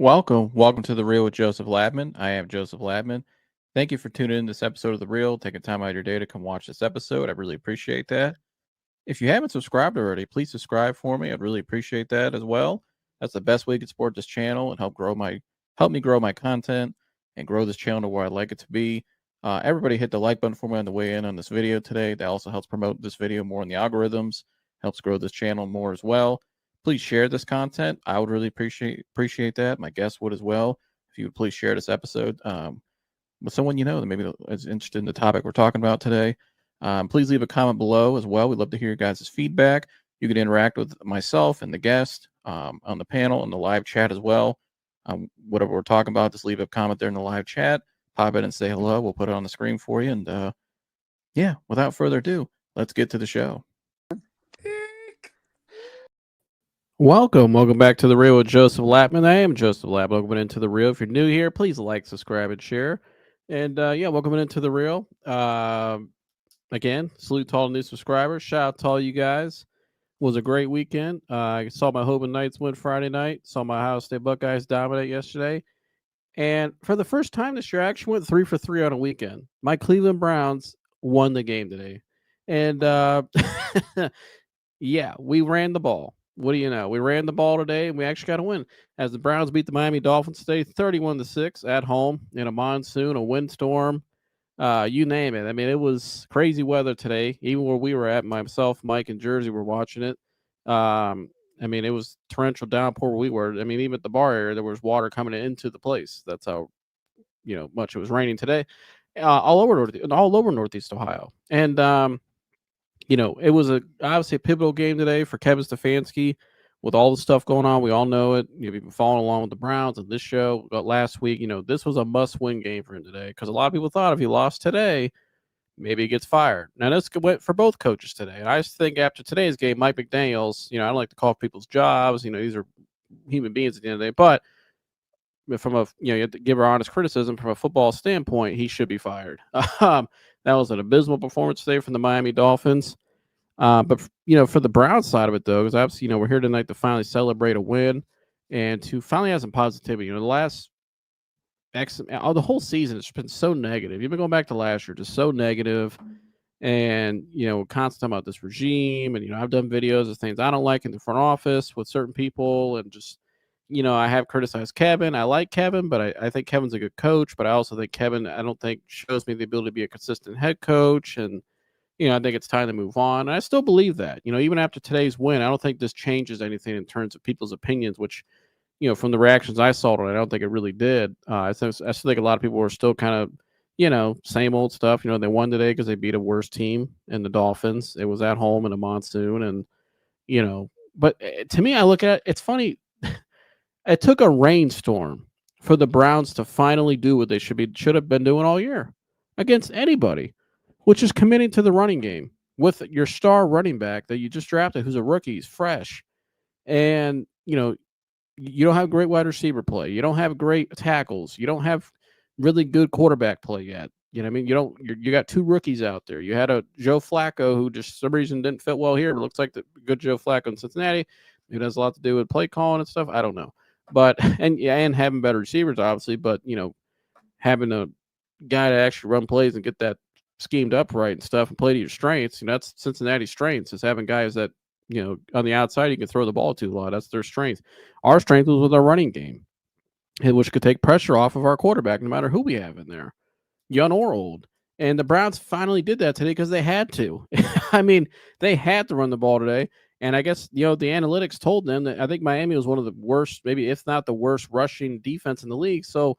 Welcome to The Real with Joseph Labman. I am Joseph Labman. Thank you for tuning in this episode of The Real, taking time out of your day to come watch this episode. I really appreciate that. If you haven't subscribed already, please subscribe for me. I'd really appreciate that as well. That's the best way you can support this channel and help me grow my content and grow this channel to where I'd like it to be. Everybody hit the like button for me on the way in on this video today. That also helps promote this video more in the algorithms, helps grow this channel more as well. Please share this content. I would really appreciate that. My guests would as well. If you would please share this episode with someone you know that maybe is interested in the topic we're talking about today. Please leave a comment below as well. We'd love to hear your guys' feedback. You can interact with myself and the guest on the panel and the live chat as well. Whatever we're talking about, just leave a comment there in the live chat. Pop in and say hello. We'll put it on the screen for you. And yeah, without further ado, let's get to the show. Welcome back to The Real with Joseph Lapman. I am Joseph Lapman. Welcome into The Real. If you're new here, please like, subscribe, and share. And yeah, welcome into The Real. Again, salute to all the new subscribers. Shout out to all you guys. It was a great weekend. I saw my Hoban Knights win Friday night. Saw my Ohio State Buckeyes dominate yesterday. And for the first time this year, I actually went 3 for 3 on a weekend. My Cleveland Browns won the game today. And yeah, we ran the ball. What do you know? We ran the ball today, and we actually got a win. As the Browns beat the Miami Dolphins today, 31-6 at home in a monsoon, a windstorm, you name it. I mean, it was crazy weather today. Even where we were at, myself, Mike, and Jersey were watching it. I mean, it was torrential downpour where we were. I mean, even at the bar area, there was water coming into the place. That's how much it was raining today, all over Northeast Ohio. And it was obviously a pivotal game today for Kevin Stefanski with all the stuff going on. We all know it. You've been following along with the Browns and this show last week. This was a must-win game for him today because a lot of people thought if he lost today, maybe he gets fired. Now, this went for both coaches today. And I just think after today's game, Mike McDaniels, I don't like to call people's jobs. These are human beings at the end of the day. But from you have to give her honest criticism from a football standpoint, he should be fired. That was an abysmal performance today from the Miami Dolphins. But for the Browns side of it, though, because obviously, we're here tonight to finally celebrate a win and to finally have some positivity. The last the whole season, it's been so negative. You've been going back to last year, just so negative. And, constant about this regime. And, I've done videos of things I don't like in the front office with certain people. And just, I have criticized Kevin. I like Kevin, but I think Kevin's a good coach. But I also think Kevin, I don't think shows me the ability to be a consistent head coach. And, I think it's time to move on. And I still believe that, even after today's win, I don't think this changes anything in terms of people's opinions, which, from the reactions I saw tonight, I don't think it really did. I still think a lot of people were still kind of, same old stuff. They won today because they beat a worse team in the Dolphins. It was at home in a monsoon. And, but to me, I look at it, it's funny. It took a rainstorm for the Browns to finally do what they should have been doing all year against anybody, which is committing to the running game with your star running back that you just drafted, who's a rookie, he's fresh. And, you don't have great wide receiver play. You don't have great tackles. You don't have really good quarterback play yet. You got 2 rookies out there. You had a Joe Flacco who just for some reason didn't fit well here. It looks like the good Joe Flacco in Cincinnati. It has a lot to do with play calling and stuff. I don't know. But, and having better receivers, obviously, but, having a guy to actually run plays and get that schemed up right and stuff and play to your strengths. That's Cincinnati's strengths, is having guys that, on the outside, you can throw the ball to a lot. That's their strength. Our strength was with our running game, which could take pressure off of our quarterback no matter who we have in there, young or old. And the Browns finally did that today because they had to. I mean, they had to run the ball today. And I guess, the analytics told them that I think Miami was one of the worst, maybe if not the worst rushing defense in the league. So,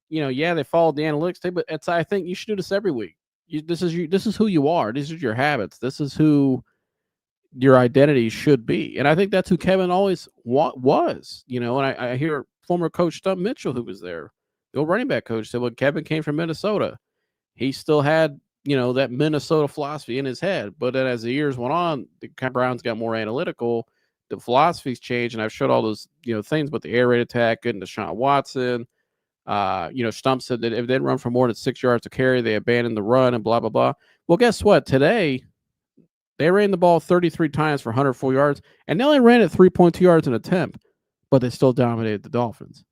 yeah, they followed the analytics today, but I think you should do this every week. This is who you are. These are your habits. This is who your identity should be. And I think that's who Kevin always was, and I hear former coach Stump Mitchell, who was there, the old running back coach, said when Kevin came from Minnesota, he still had, that Minnesota philosophy in his head. But then as the years went on, the Browns got more analytical. The philosophies changed. And I've showed all those, things about the air raid attack, getting Deshaun Watson. Stump said that if they didn't run for more than 6 yards to carry, they abandoned the run and blah, blah, blah. Well, guess what? Today, they ran the ball 33 times for 104 yards, and they only ran it 3.2 yards an attempt, but they still dominated the Dolphins.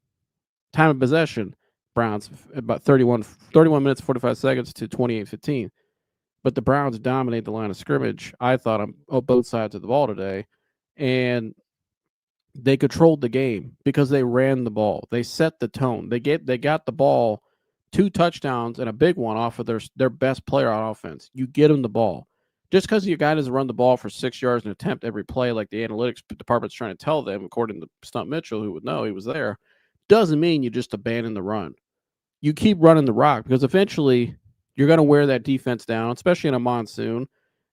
Time of possession, Browns about 31 minutes, 45 seconds to 28-15. But the Browns dominated the line of scrimmage, I thought, on both sides of the ball today. And they controlled the game because they ran the ball. They set the tone. They got the ball 2 touchdowns and a big one off of their best player on offense. You get them the ball. Just because your guy doesn't run the ball for 6 yards an attempt every play like the analytics department's trying to tell them, according to Stump Mitchell, who would know he was there, doesn't mean you just abandon the run. You keep running the rock because eventually you're going to wear that defense down, especially in a monsoon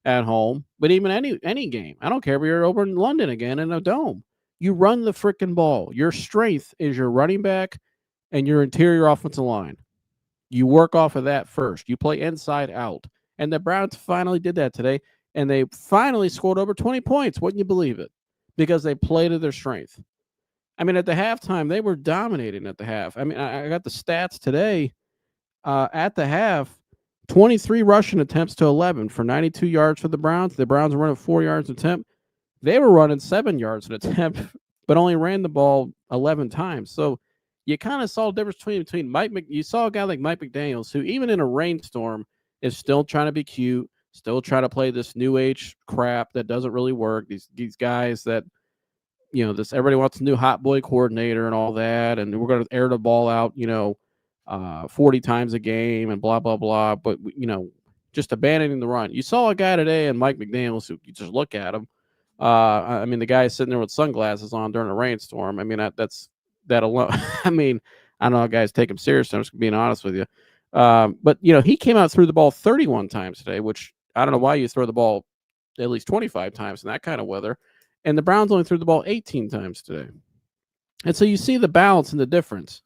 at home. But even any game, I don't care if you're over in London again in a dome. You run the freaking ball. Your strength is your running back and your interior offensive line. You work off of that first. You play inside out. And the Browns finally did that today, and they finally scored over 20 points. Wouldn't you believe it? Because they played to their strength. I mean, at the halftime, they were dominating at the half. I mean, I got the stats today. At the half, 23 rushing attempts to 11 for 92 yards for the Browns. The Browns were running 4 yards an attempt. They were running 7 yards an attempt, but only ran the ball 11 times. So you kind of saw the difference between Mike. You saw a guy like Mike McDaniels, who even in a rainstorm is still trying to be cute, still trying to play this new age crap that doesn't really work. These guys that, you know, this everybody wants a new hot boy coordinator and all that, and we're going to air the ball out, 40 times a game and blah blah blah. But just abandoning the run. You saw a guy today in Mike McDaniels who you just look at him. I mean, the guy is sitting there with sunglasses on during a rainstorm. I mean, that's that alone. I mean, I don't know how guys take him seriously. I'm just being honest with you. But he came out, threw the ball 31 times today, which I don't know why you throw the ball at least 25 times in that kind of weather. And the Browns only threw the ball 18 times today. And so you see the balance and the difference.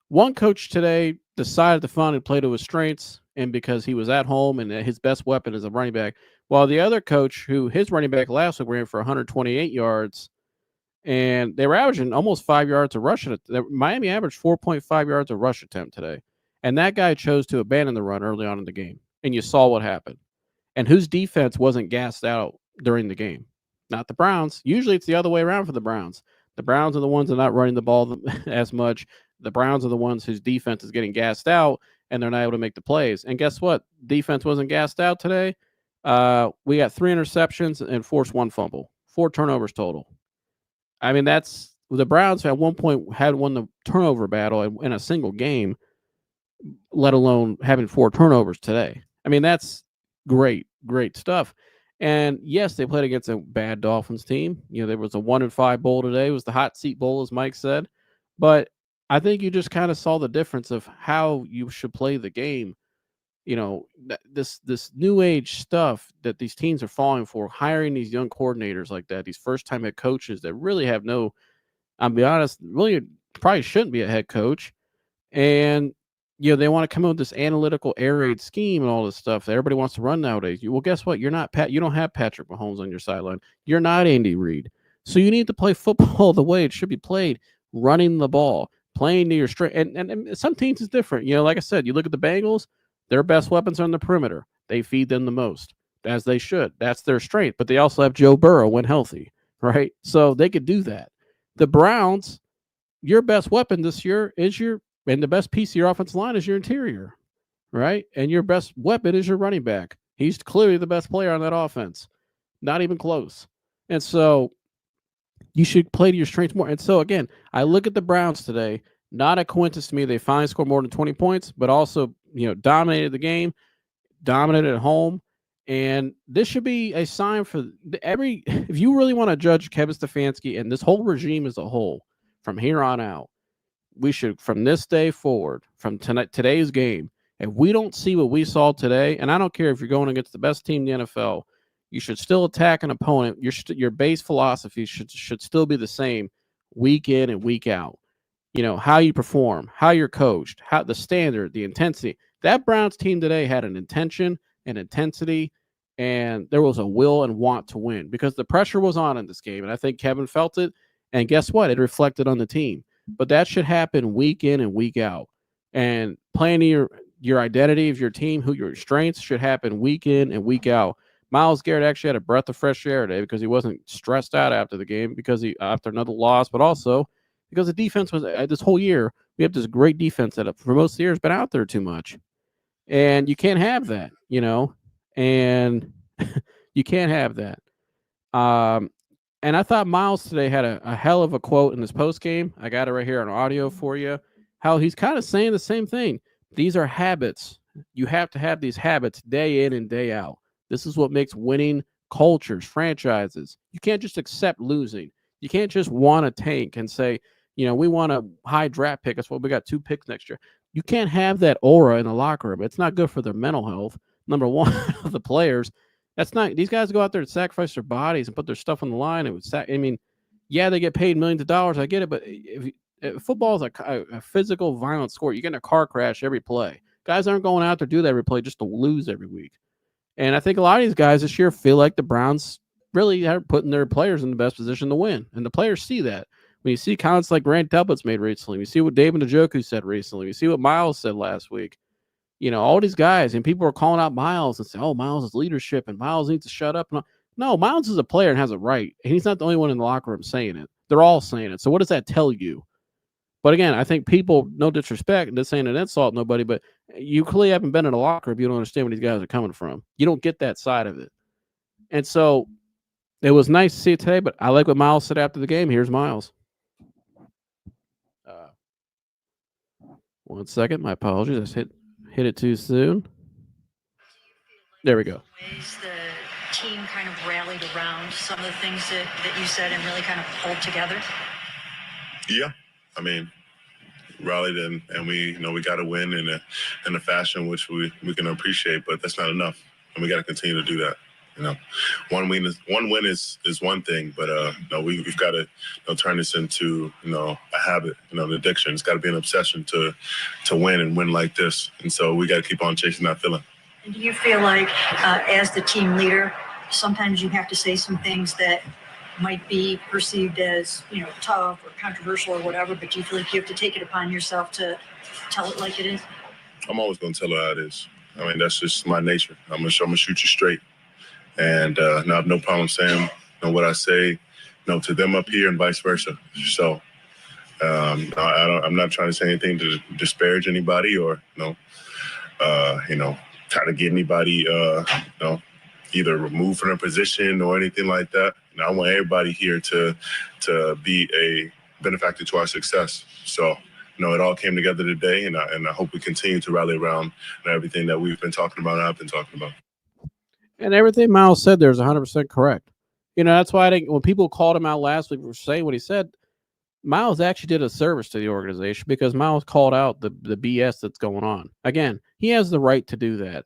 One coach today decided to finally play to his strengths, and because he was at home and his best weapon is a running back, while the other coach, who his running back last week ran for 128 yards, and they were averaging almost 5 yards of rush. Miami averaged 4.5 yards of rush attempt today. And that guy chose to abandon the run early on in the game. And you saw what happened. And whose defense wasn't gassed out during the game? Not the Browns. Usually it's the other way around for the Browns. The Browns are the ones that are not running the ball as much. The Browns are the ones whose defense is getting gassed out, and they're not able to make the plays. And guess what? Defense wasn't gassed out today. We got 3 interceptions and forced 1 fumble. 4 turnovers total. I mean, that's the Browns at one point had won the turnover battle in a single game, let alone having 4 turnovers today. I mean, that's great stuff. And yes, they played against a bad Dolphins team. There was a 1-5 bowl today. It was the hot seat bowl, as Mike said. But I think you just kind of saw the difference of how you should play the game. This new age stuff that these teams are falling for, hiring these young coordinators like that, these first-time head coaches that really have no, I'll be honest, really probably shouldn't be a head coach. And, they want to come up with this analytical air raid scheme and all this stuff that everybody wants to run nowadays. Well, guess what? You don't have Patrick Mahomes on your sideline. You're not Andy Reid. So you need to play football the way it should be played, running the ball, playing to your strength. And some teams is different. Like I said, you look at the Bengals, their best weapons are on the perimeter. They feed them the most, as they should. That's their strength. But they also have Joe Burrow when healthy, right? So they could do that. The Browns, your best weapon this year is and the best piece of your offensive line is your interior, right? And your best weapon is your running back. He's clearly the best player on that offense. Not even close. And so you should play to your strengths more. And so, again, I look at the Browns today. Not a coincidence to me. They finally scored more than 20 points, but also, dominated the game, dominated at home. And this should be a sign for if you really want to judge Kevin Stefanski and this whole regime as a whole from here on out, we should, from this day forward, from today's game, if we don't see what we saw today, and I don't care if you're going against the best team in the NFL, you should still attack an opponent. Your base philosophy should still be the same week in and week out. How you perform, how you're coached, how the standard, the intensity. That Browns team today had an intention and intensity, and there was a will and want to win because the pressure was on in this game, and I think Kevin felt it. And guess what? It reflected on the team. But that should happen week in and week out. And playing to your identity of your team, who your strengths should happen week in and week out. Myles Garrett actually had a breath of fresh air today because he wasn't stressed out after the game after another loss, but also because the defense was this whole year We have this great defense that for most of the year has been out there too much. And you can't have that, and you can't have that. Um, and I thought Miles today had a hell of a quote in his post game. I got it right here on audio for you. How he's kind of saying the same thing. These are habits. You have to have these habits day in and day out. This is what makes winning cultures, franchises. You can't just accept losing. You can't just want a tank and say, we want a high draft pick. That's what we got 2 picks next year. You can't have that aura in the locker room. It's not good for their mental health. Number one, of the players. That's not. These guys go out there and sacrifice their bodies and put their stuff on the line. Yeah, they get paid millions of dollars. I get it, but if football is a physical, violent sport, you get in a car crash every play. Guys aren't going out there to do that every play just to lose every week. And I think a lot of these guys this year feel like the Browns really are putting their players in the best position to win, and the players see that. When you see comments like Grant Delpit's made recently, we see what David Njoku said recently, we see what Miles said last week. All these guys, and people are calling out Miles and say, "Oh, Miles is leadership, and Miles needs to shut up." No, Miles is a player and has a right, and he's not the only one in the locker room saying it. They're all saying it. So what does that tell you? But again, I think people, no disrespect, this ain't an insult, nobody, but you clearly haven't been in a locker room. You don't understand where these guys are coming from. You don't get that side of it. And so it was nice to see it today, but I like what Miles said after the game. Here's Miles. One second. My apologies. I hit it too soon. There we go. Ways the team kind of rallied around some of the things that you said and really kind of pulled together? Yeah. Rallied and we got to win in a fashion which we can appreciate, but that's not enough. And we got to continue to do that. One win is one thing, but we've got to turn this into a habit, an addiction. It's got to be an obsession to win and win like this. And so we got to keep on chasing that feeling. And do you feel like as the team leader, sometimes you have to say some things that might be perceived as tough or controversial or whatever, but do you feel like you have to take it upon yourself to tell it like it is? I'm always going to tell it how it is. That's just my nature. I'm gonna shoot you straight. And I have no problem saying what I say to them up here and vice versa. So I'm not trying to say anything to disparage anybody or try to get anybody either removed from their position or anything like that. I want everybody here to be a benefactor to our success. So it all came together today, and I hope we continue to rally around everything that we've been talking about and I've been talking about. And everything Miles said there is 100% correct. That's why when people called him out last week for saying what he said, Miles actually did a service to the organization because Miles called out the BS that's going on. Again, he has the right to do that.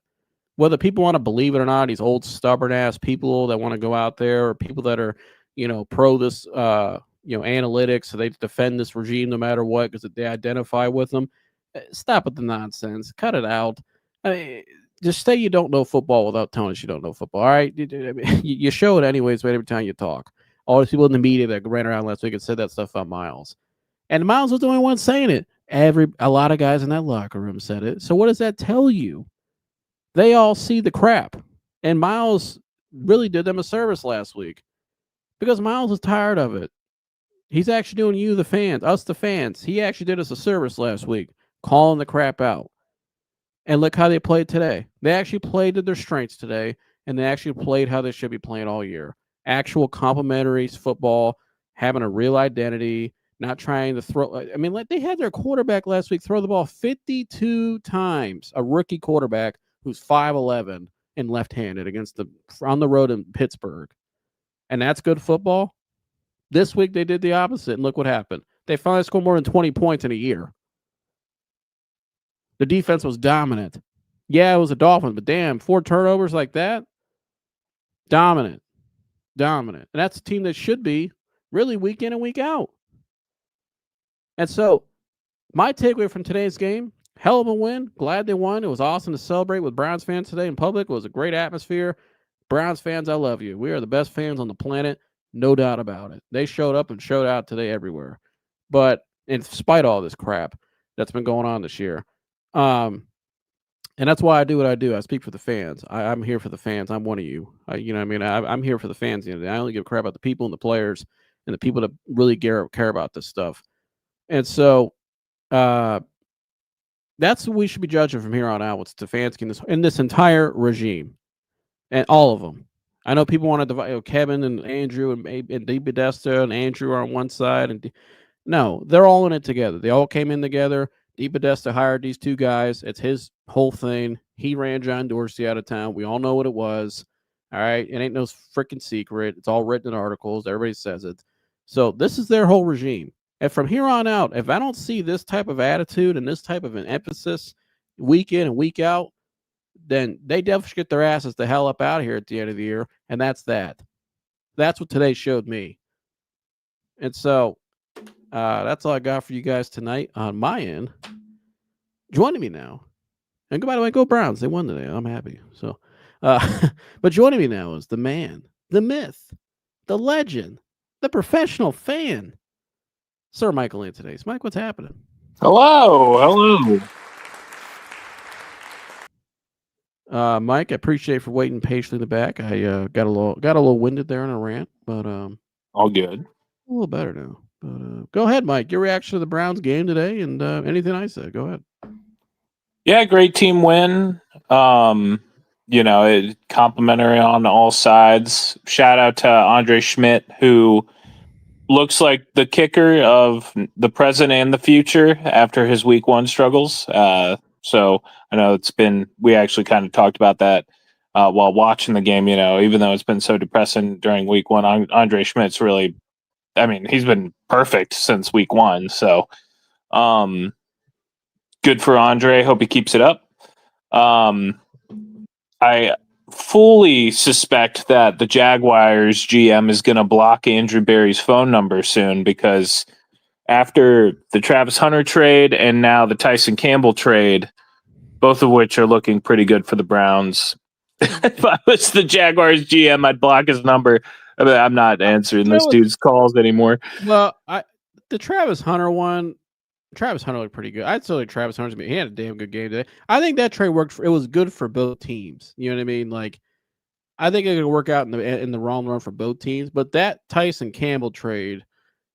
Whether people want to believe it or not, these old stubborn-ass people that want to go out there or people that are, pro this, analytics, so they defend this regime no matter what because they identify with them. Stop with the nonsense. Cut it out. Just say you don't know football without telling us you don't know football. All right, you show it anyways. Every time you talk, all these people in the media that ran around last week and said that stuff about Miles, and Miles was the only one saying it. A lot of guys in that locker room said it. So what does that tell you? They all see the crap, and Miles really did them a service last week because Miles is tired of it. He's actually doing you, the fans, us, the fans. He actually did us a service last week, calling the crap out. And look how they played today. They actually played to their strengths today, and they actually played how they should be playing all year. Actual complementary football, having a real identity, not trying to throw. They had their quarterback last week throw the ball 52 times, a rookie quarterback who's 5'11" and left-handed on the road in Pittsburgh. And that's good football? This week they did the opposite, and look what happened. They finally scored more than 20 points in a year. The defense was dominant. Yeah, it was a Dolphins, but damn, 4 turnovers like that? Dominant. And that's a team that should be really week in and week out. And so my takeaway from today's game, hell of a win. Glad they won. It was awesome to celebrate with Browns fans today in public. It was a great atmosphere. Browns fans, I love you. We are the best fans on the planet. No doubt about it. They showed up and showed out today everywhere. But in spite of all this crap that's been going on this year, and that's why I do what I do. I speak for the fans. I'm here for the fans. I'm one of you. I'm here for the fans. I only give a crap about the people and the players and the people that really care about this stuff. And so That's what we should be judging from here on out with Stefanski in this entire regime, and all of them. I know people want to divide Kevin and Andrew and DePodesta and Andrew are on one side, and no, they're all in it together. They all came in together. DePodesta hired these two guys. It's his whole thing. He ran John Dorsey out of town. We all know what it was. All right. It ain't no freaking secret. It's all written in articles. Everybody says it. So this is their whole regime. And from here on out, if I don't see this type of attitude and this type of an emphasis week in and week out, then they definitely should get their asses the hell up out of here at the end of the year. And that's that. That's what today showed me. And so that's all I got for you guys tonight on my end. Joining me now, and by the way, go Browns. They won today. I'm happy. So, but joining me now is the man, the myth, the legend, the professional fan, Sir Michael Anthony. Mike, what's happening? Hello. Mike, I appreciate for waiting patiently in the back. I got a little winded there in a rant, but all good. A little better now. But go ahead, Mike. Your reaction to the Browns game today, and anything I said. Go ahead. Yeah, great team win. Complimentary on all sides. Shout out to Andre Schmidt, who looks like the kicker of the present and the future after his week one struggles. So I know we actually kind of talked about that while watching the game, even though it's been so depressing during week one. Andre Schmidt's really, he's been perfect since week one. So good for Andre. Hope he keeps it up. I fully suspect that the Jaguars GM is going to block Andrew Berry's phone number soon, because after the Travis Hunter trade and now the Tyson Campbell trade, both of which are looking pretty good for the Browns. If I was the Jaguars GM, I'd block his number. I'm not answering this dude's calls anymore. Well, the Travis Hunter one, Travis Hunter looked pretty good. I'd say like Travis Hunter, he had a damn good game today. I think that trade worked. It was good for both teams. You know what I mean? Like, I think it could work out in the wrong run for both teams. But that Tyson Campbell trade,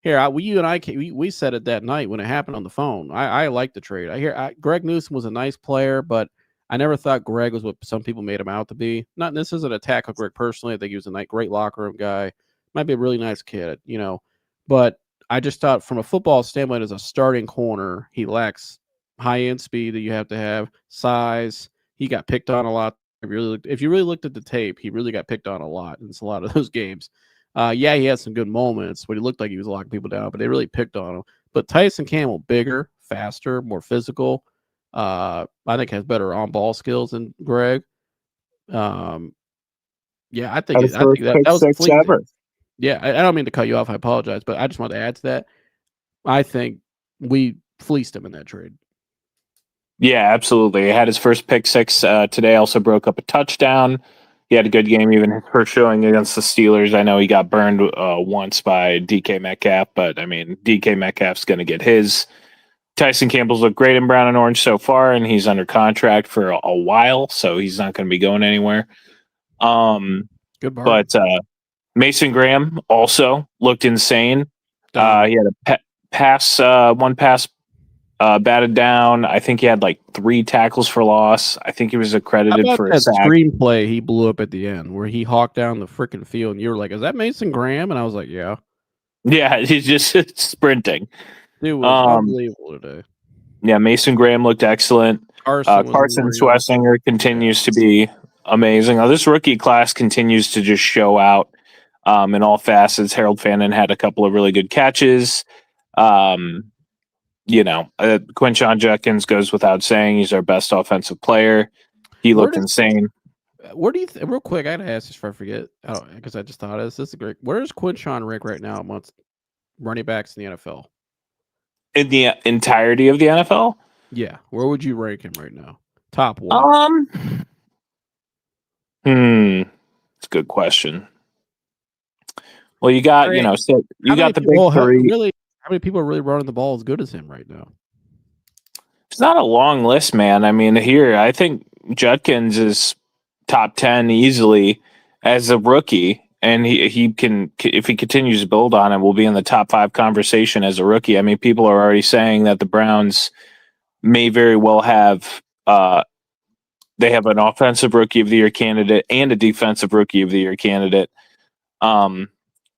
here, you and I, we said it that night when it happened on the phone. I like the trade. Greg Newsom was a nice player, but I never thought Greg was what some people made him out to be. This isn't an attack on Greg personally. I think he was a great locker room guy. Might be a really nice kid, but I just thought from a football standpoint, as a starting corner, he lacks high-end speed that you have to have, size. He got picked on a lot. If you really looked at the tape, he really got picked on a lot in a lot of those games. He had some good moments, but he looked like he was locking people down, but they really picked on him. But Tyson Campbell, bigger, faster, more physical. I think has better on-ball skills than Greg. I think that was a fleet ever. Yeah, I don't mean to cut you off. I apologize, but I just wanted to add to that. I think we fleeced him in that trade. Yeah, absolutely. He had his first pick six today, also broke up a touchdown. He had a good game, even his first showing against the Steelers. I know he got burned once by DK Metcalf, but DK Metcalf's going to get his. Tyson Campbell's looked great in brown and orange so far, and he's under contract for a while, so he's not going to be going anywhere. Good bargain. But Mason Graham also looked insane. He had a one pass batted down. I think he had like 3 tackles for loss. I think he was accredited for a sack. Screenplay he blew up at the end where he hawked down the freaking field, and you were like, "Is that Mason Graham?" And I was like, "Yeah." Yeah, he's just sprinting. It was unbelievable today. Yeah, Mason Graham looked excellent. Carson Schwessinger continues to be amazing. This rookie class continues to just show out in all facets. Harold Fannin had a couple of really good catches. Quinshon Judkins goes without saying. He's our best offensive player. He looked insane. Where do you real quick? I gotta ask this before I forget, because I just thought of this. This is great. Where is Quinshon rank right now amongst running backs in the NFL? In the entirety of the NFL? Yeah. Where would you rank him right now? Top one. It's a good question. Well, you got the big three. Really, how many people are really running the ball as good as him right now? It's not a long list, man. Here I think Judkins is top 10 easily as a rookie. and he can, if he continues to build on it, will be in the top 5 conversation as a rookie. I mean, people are already saying that the Browns may very well have they have an offensive rookie of the year candidate and a defensive rookie of the year candidate. And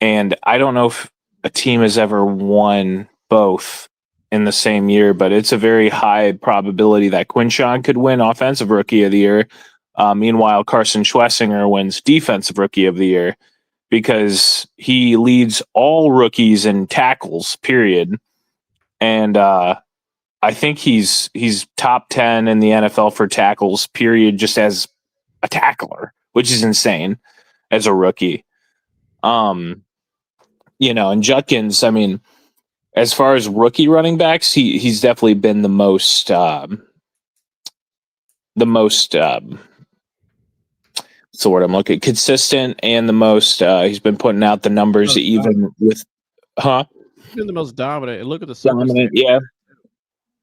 I don't know if a team has ever won both in the same year, but it's a very high probability that Quinshon could win offensive rookie of the year. Meanwhile, Carson Schlesinger wins defensive rookie of the year because he leads all rookies in tackles, period. And I think he's top 10 in the NFL for tackles, period, just as a tackler, which is insane as a rookie. And Judkins, I mean, as far as rookie running backs, he's definitely been the most what's the word I'm looking, consistent, and the most he's been putting out the numbers even with He's been the most dominant. And look at the dominant, yeah.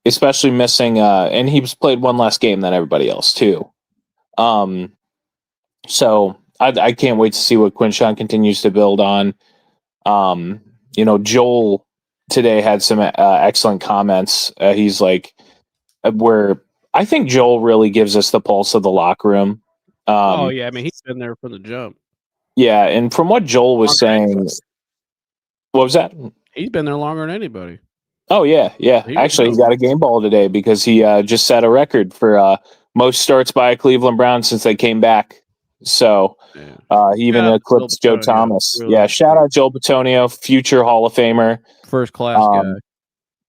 Especially missing and he's played one less game than everybody else too. So I can't wait to see what Quinshon continues to build on. Joel today had some excellent comments. He's like, where I think Joel really gives us the pulse of the locker room. I mean, he's been there from the jump. Yeah, and from what Joel was saying, what was that? He's been there longer than anybody. Oh, yeah. Actually, he got a game ball today because he just set a record for most starts by a Cleveland Brown since they came back. So he even eclipsed Joe Thomas. Really, yeah, shout out Joel Bitonio, future Hall of Famer. First class guy.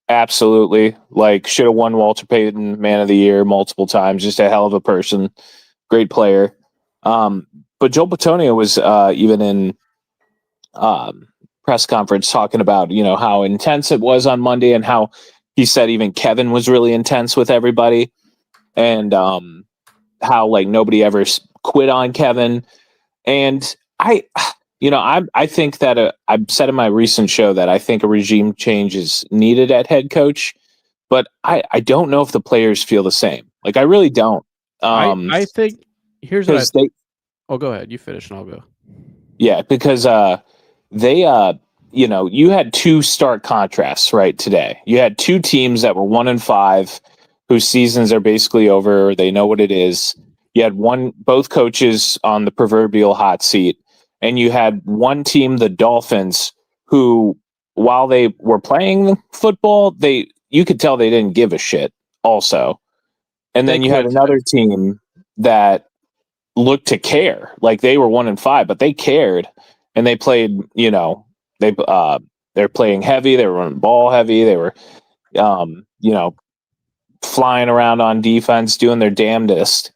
Absolutely. Like, should have won Walter Payton Man of the Year multiple times. Just a hell of a person. Great player. But Joel Bitonio was even in press conference talking about, how intense it was on Monday and how he said even Kevin was really intense with everybody and how like nobody ever quit on Kevin. And I think that I've said in my recent show that I think a regime change is needed at head coach, but I don't know if the players feel the same. Like, I really don't. I think here's what go ahead. You finish and I'll go. Yeah, because you had 2 stark contrasts, right, today. You had 2 teams that were 1-5, whose seasons are basically over. They know what it is. You had both coaches on the proverbial hot seat, and you had one team, the Dolphins, who, while they were playing football, you could tell they didn't give a shit also. And then you had another team that looked to care. Like, they were 1-5, but they cared, and they played, they're playing heavy, they were running ball heavy, they were flying around on defense, doing their damnedest.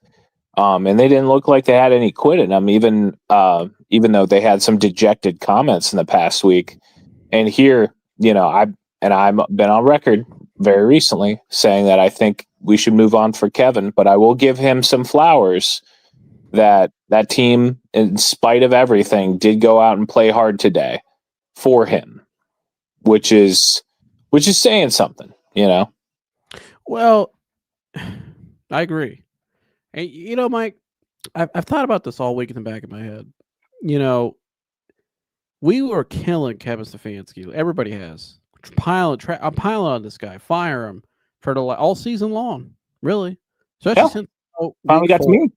And they didn't look like they had any quit in them, even though they had some dejected comments in the past week. And here, I've been on record very recently saying that I think we should move on for Kevin, but I will give him some flowers that team, in spite of everything, did go out and play hard today for him, which is saying something, Well, I agree. And, Mike, I've thought about this all week in the back of my head. We were killing Kevin Stefanski. Everybody has. I'm piling on this guy. Fire him for all season long, really. Especially since finally got to me.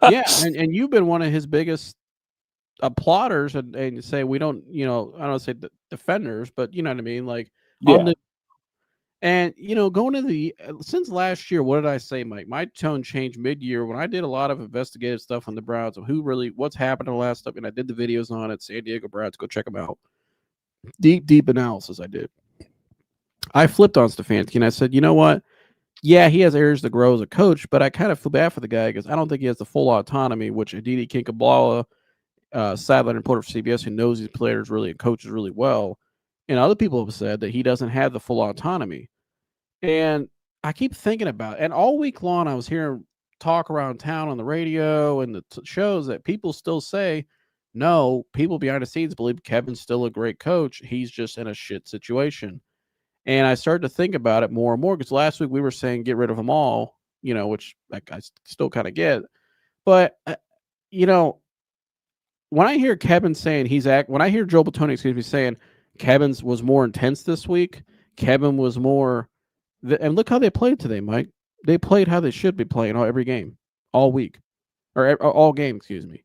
Yeah, and you've been one of his biggest applauders and say we don't, I don't say defenders, but you know what I mean? Like, and going into since last year, what did I say, Mike? My tone changed mid-year when I did a lot of investigative stuff on the Browns of what's happened in the last stuff, and I did the videos on it. San Diego Browns, go check them out. Deep analysis I did. I flipped on Stefanski and I said, you know what? Yeah, he has areas to grow as a coach, but I kind of feel bad for the guy because I don't think he has the full autonomy, which Aditi Kinkabala, sideline reporter for CBS, who knows these players really and coaches really well, and other people have said that he doesn't have the full autonomy. And I keep thinking about it. And all week long, I was hearing talk around town on the radio and the shows that people still say, no, people behind the scenes believe Kevin's still a great coach. He's just in a shit situation. And I started to think about it more and more because last week we were saying get rid of them all, which I still kind of get. But, when I hear Kevin saying when I hear Joe Batoni, saying Kevin's was more intense this week, Kevin was more, and look how they played today, Mike. They played how they should be playing every game, all week, or all game, excuse me.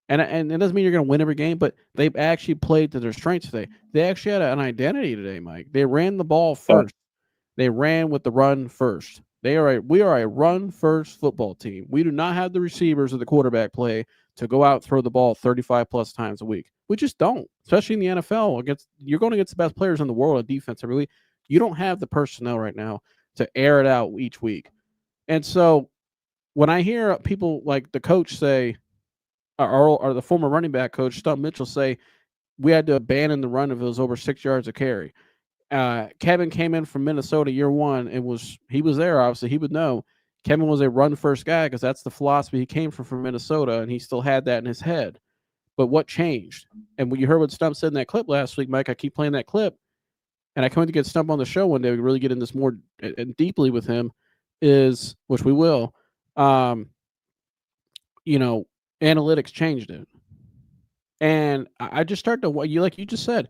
And it doesn't mean you're going to win every game, but they actually played to their strengths today. They actually had an identity today, Mike. They ran the ball first. They ran with the run first. We are a run first football team. We do not have the receivers or the quarterback play to go out and throw the ball 35 plus times a week. We just don't, especially in the NFL. You're going against the best players in the world on defense every week. You don't have the personnel right now to air it out each week. And so when I hear people like the coach say, or the former running back coach, Stump Mitchell, say we had to abandon the run if it was over 6 yards of carry. Kevin came in from Minnesota year one and he was there, obviously. He would know Kevin was a run first guy because that's the philosophy he came from Minnesota, and he still had that in his head. But what changed? And when you heard what Stump said in that clip last week, Mike, I keep playing that clip, and I come to get Stump on the show one day. We really get into this more deeply with him, which we will. Analytics changed it, and I just started to like you just said.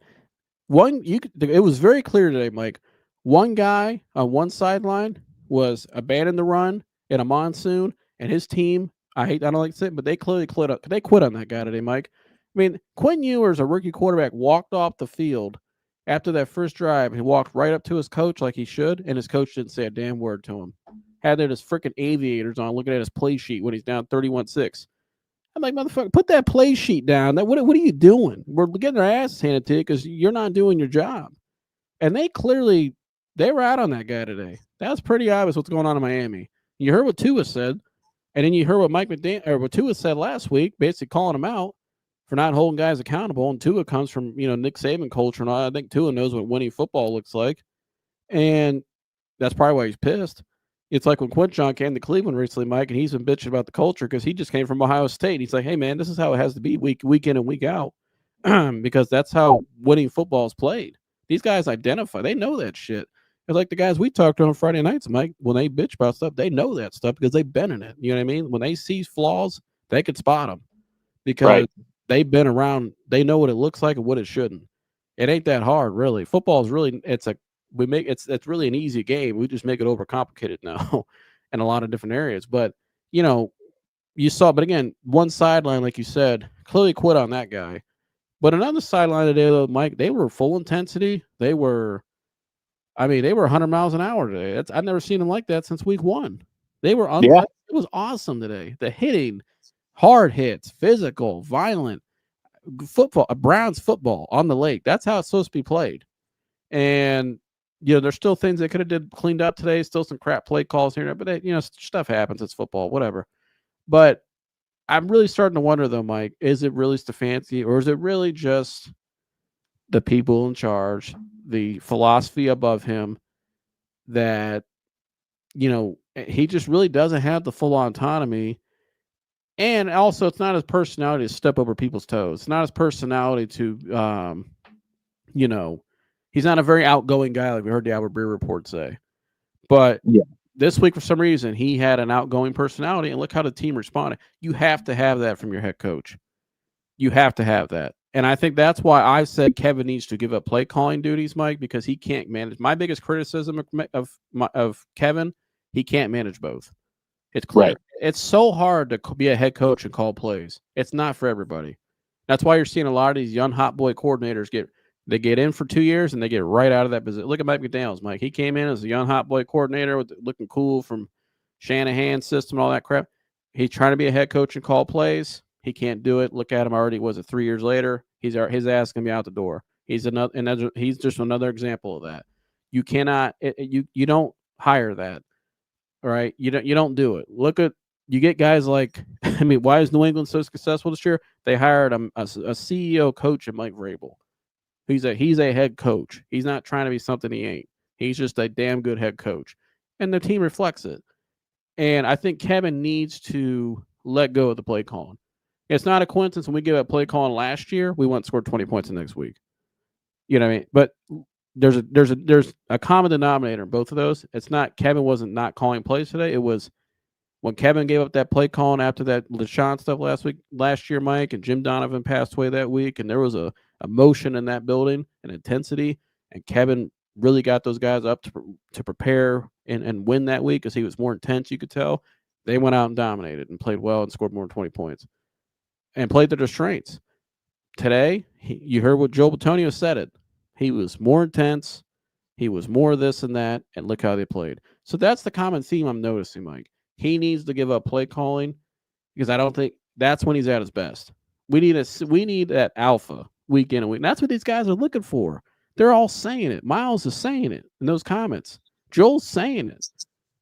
It was very clear today, Mike. One guy on one sideline was abandon the run in a monsoon, and his team. I don't like to say it, but they clearly quit on that guy today, Mike. I mean, Quinn Ewers, a rookie quarterback, walked off the field after that first drive. He walked right up to his coach like he should, and his coach didn't say a damn word to him. Had there his freaking aviators on, looking at his play sheet when he's down 31-6. I'm like, motherfucker, put that play sheet down. What are you doing? We're getting our asses handed to you because you're not doing your job. And they were out on that guy today. That was pretty obvious what's going on in Miami. You heard what Tua said, and then you heard what what Tua said last week, basically calling him out for not holding guys accountable. And Tua comes from Nick Saban culture, and I think Tua knows what winning football looks like, and that's probably why he's pissed. It's like when Quinshon came to Cleveland recently, Mike, and he's been bitching about the culture because he just came from Ohio State. He's like, hey, man, this is how it has to be week in and week out because that's how winning football is played. These guys identify. They know that shit. It's like the guys we talked to on Friday nights, Mike, when they bitch about stuff, they know that stuff because they've been in it. You know what I mean? When they see flaws, they could spot them because they've been around. They know what it looks like and what it shouldn't. It ain't that hard, really. Football is really, it's really an easy game. We just make it overcomplicated now in a lot of different areas. But, you saw, but again, one sideline, like you said, clearly quit on that guy. But another sideline today, though, Mike, they were full intensity. They were 100 miles an hour today. I've never seen them like that since week one. They were It was awesome today. The hitting, hard hits, physical, violent football, Browns football on the lake. That's how it's supposed to be played. And there's still things they could have cleaned up today. Still some crap play calls here, but stuff happens. It's football, whatever. But I'm really starting to wonder, though, Mike, is it really Stefanski, or is it really just the people in charge, the philosophy above him, that he just really doesn't have the full autonomy? And also, it's not his personality to step over people's toes. It's not his personality to, he's not a very outgoing guy, like we heard the Albert Breer report say. But this week, for some reason, he had an outgoing personality, and look how the team responded. You have to have that from your head coach. You have to have that. And I think that's why I said Kevin needs to give up play calling duties, Mike, because he can't manage. My biggest criticism of Kevin, he can't manage both. It's clear. Right. It's so hard to be a head coach and call plays. It's not for everybody. That's why you're seeing a lot of these young hot boy coordinators get in for 2 years and they get right out of that position. Look at Mike McDaniels, Mike. He came in as a young hot boy coordinator looking cool from Shanahan's system and all that crap. He's trying to be a head coach and call plays. He can't do it. Look at him already. Was it 3 years later? His ass gonna be out the door. He's just another example of that. You cannot. You don't hire that. All right. You don't do it. You get guys like, why is New England so successful this year? They hired a CEO coach in Mike Vrabel. He's a head coach. He's not trying to be something he ain't. He's just a damn good head coach. And the team reflects it. And I think Kevin needs to let go of the play calling. It's not a coincidence when we gave up play calling last year, we went and scored 20 points the next week. You know what I mean? But there's a common denominator in both of those. It's not Kevin wasn't not calling plays today. It was when Kevin gave up that play calling after that LaShawn stuff last year, Mike, and Jim Donovan passed away that week, and there was a emotion in that building, an intensity, and Kevin really got those guys up to prepare and win that week because he was more intense, you could tell. They went out and dominated and played well and scored more than 20 points and played to their strengths. Today, you heard what Joe Batonio said it. He was more intense. He was more this and that, and look how they played. So that's the common theme I'm noticing, Mike. He needs to give up play calling because I don't think that's when he's at his best. We need that alpha week in and week. And that's what these guys are looking for. They're all saying it. Miles is saying it in those comments. Joel's saying it.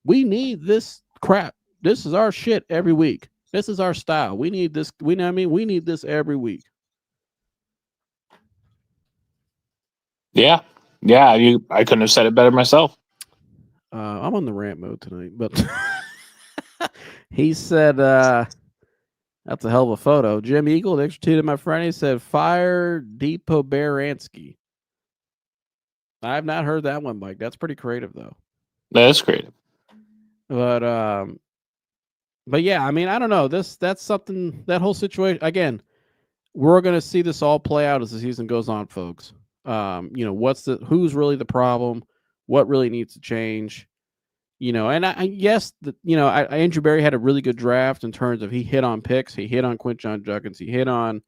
We need this crap. This is our shit every week. This is our style. We need this. We need this every week. Yeah. I couldn't have said it better myself. I'm on the rant mode tonight, but he said, that's a hell of a photo. Jim Eagle, the extra tweet of my friend, he said, fire Deepo Baransky. I have not heard that one, Mike. That's pretty creative, though. That is creative. But yeah, I mean, I don't know. That's something, that whole situation. Again, we're going to see this all play out as the season goes on, folks. Who's really the problem? What really needs to change? And I guess that, Andrew Berry had a really good draft in terms of he hit on picks. He hit on Quinshon Judkins. He hit on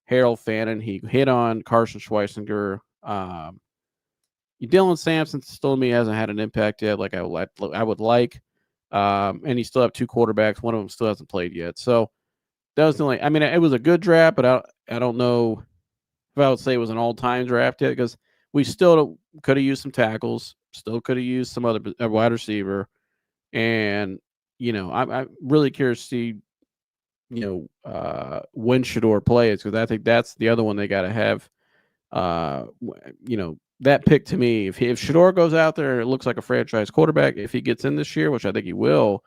Harold Fannin. He hit on Carson Schweisinger. Dylan Sampson still to me hasn't had an impact yet like I would like. And he still have two quarterbacks. One of them still hasn't played yet. So that was the only, I mean, it was a good draft, but I don't know if I would say it was an all-time draft yet because we still could have used some tackles, still could have used some other wide receiver. And, I'm really curious to see, when Shador plays because I think that's the other one they got to have. That pick to me, if Shador goes out there and it looks like a franchise quarterback, if he gets in this year, which I think he will,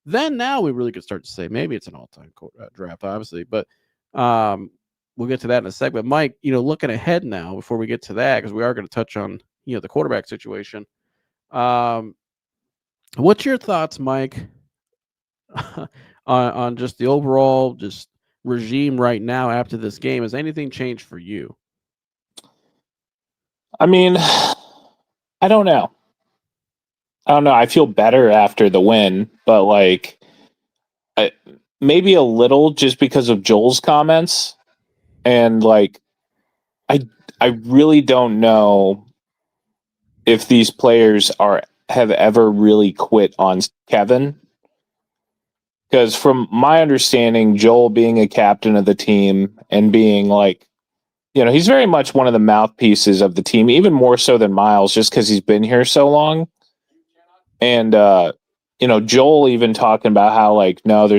then now we really could start to say maybe it's an all-time draft, obviously. But we'll get to that in a second. But Mike, looking ahead now before we get to that, because we are going to touch on the quarterback situation. What's your thoughts, Mike, on just the overall just regime right now after this game? Has anything changed for you? I mean, I don't know. I feel better after the win, but maybe a little just because of Joel's comments. And I really don't know if these players have ever really quit on Kevin. Because from my understanding, Joel being a captain of the team and being he's very much one of the mouthpieces of the team, even more so than Miles, just because he's been here so long. And Joel even talking about how no, there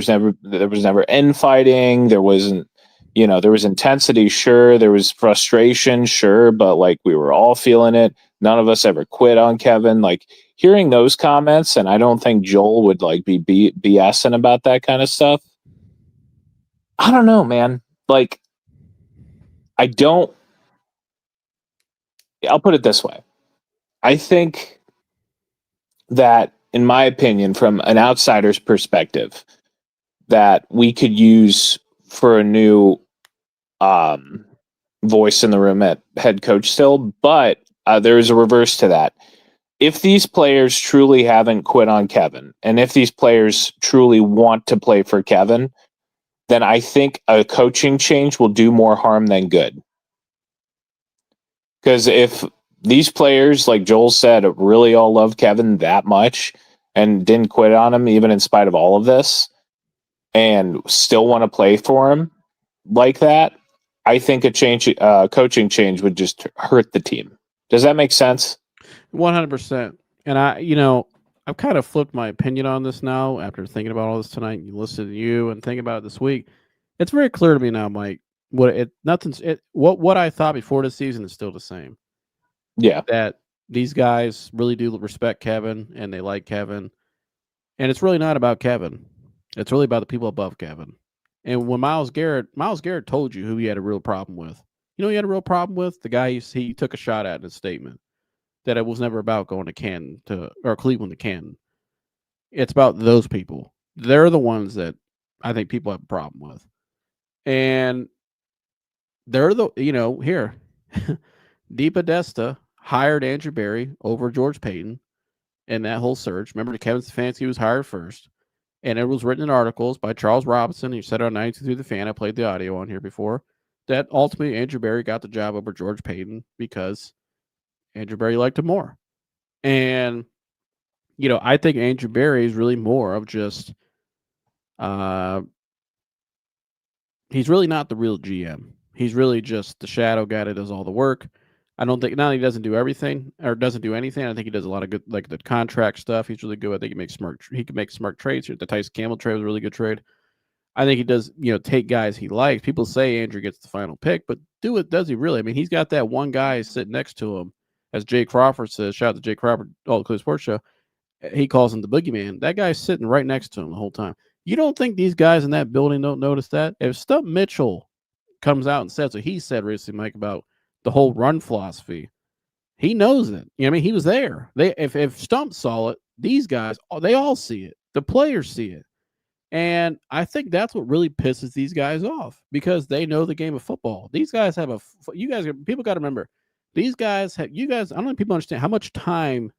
was never infighting, there wasn't, there was intensity, sure, there was frustration, sure, but we were all feeling it. None of us ever quit on Kevin. Hearing those comments, and I don't think Joel would be BSing about that kind of stuff. I don't know, man. I'll put it this way. I think that, in my opinion, from an outsider's perspective, that we could use for a new voice in the room at head coach still, but there is a reverse to that. If these players truly haven't quit on Kevin, and if these players truly want to play for Kevin, then I think a coaching change will do more harm than good. Because if these players, like Joel said, really all love Kevin that much and didn't quit on him, even in spite of all of this, and still want to play for him like that, I think a coaching change would just hurt the team. Does that make sense? 100%. And I've kind of flipped my opinion on this now after thinking about all this tonight and listening to you and thinking about it this week. It's very clear to me now, Mike, what I thought before the season is still the same. Yeah. That these guys really do respect Kevin and they like Kevin. And it's really not about Kevin. It's really about the people above Kevin. And when Miles Garrett told you who he had a real problem with. He had a real problem with? The guy he took a shot at in his statement. That it was never about going to Canton or Cleveland to Canton. It's about those people. they're the ones that I think people have a problem with. And they're the, here, DePodesta hired Andrew Berry over George Payton in that whole search. Remember, Kevin Stefanski was hired first. And it was written in articles by Charles Robinson. He said it on 92 Through the Fan. I played the audio on here before. That ultimately Andrew Berry got the job over George Payton because Andrew Berry liked him more. And, I think Andrew Berry is really more of just, he's really not the real GM. He's really just the shadow guy that does all the work. I don't think, not that he doesn't do everything or doesn't do anything. I think he does a lot of good, like the contract stuff. He's really good. I think he can make smart trades. The Tyson Campbell trade was a really good trade. I think he does, take guys he likes. People say Andrew gets the final pick, but does he really? I mean, he's got that one guy sitting next to him, as Jay Crawford says. Shout out to Jay Crawford, all the Cleveland Sports Show. He calls him the boogeyman. That guy's sitting right next to him the whole time. You don't think these guys in that building don't notice that? If Stump Mitchell comes out and says what he said recently, Mike, about the whole run philosophy, he knows it. I mean, he was there. If Stump saw it, these guys, they all see it. The players see it. And I think that's what really pisses these guys off because they know the game of football. These guys have people got to remember, these guys have, I don't think people understand how much time